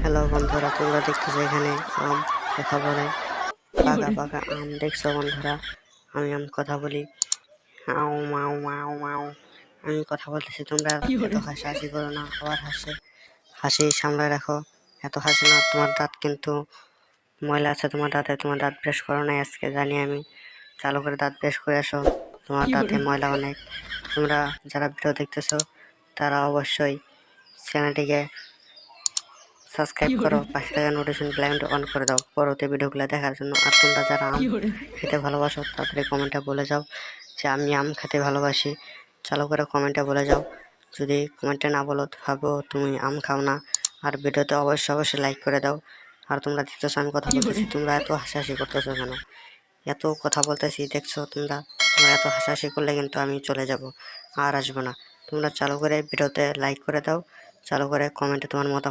Hello বন্ধুরা, তোমরা দেখতেছো এখানে আম কথা বলে, পাকা পাকা আম দেখছো বন্ধুরা। আমি আম কথা বলি, আও মাও মাও মাও, আমি কথা বলতেছি, তোমরা এত হাসাহাসি করো না, আবার হাসি সামলায় রাখো, এত হাসি না। তোমার দাঁত কিন্তু ময়লা আছে, তোমার দাঁতে, তোমার দাঁত ব্রাশ করো নাই আজকে জানি আমি। চালু করে দাঁত ব্রাশ করে আসো, তোমার দাঁতে ময়লা অনেক। তোমরা যারা ভিডিও দেখতেছো তারা অবশ্যই চ্যানেলটিকে সাবস্ক্রাইব করো, পাশে থাকা নোটিফিকেশন বেলটা অন করে দাও পরবর্তী ভিডিওগুলো দেখার জন্য। আর তোমরা যারা আম খেতে ভালোবাসো তাড়াতাড়ি কমেন্টে বলে যাও যে আমি আম খেতে ভালোবাসি। চালু করে কমেন্টে বলে যাও। যদি কমেন্টে না বলো ভাবো তুমি আম খাও না। আর ভিডিওতে অবশ্যই লাইক করে দাও। আর তোমরা দেখতেছো আমি কথা বলতেছি, তোমরা এত হাসাহাসি করতেছো কেন? এত কথা বলতেছি দেখছো তোমরা, তোমরা এত হাসাহাসি করলে কিন্তু আমি চলে যাব, আর আসবো না। তোমরা চালু করে ভিডিওতে লাইক করে দাও, চালু করে কমেন্টে তোমার মতামত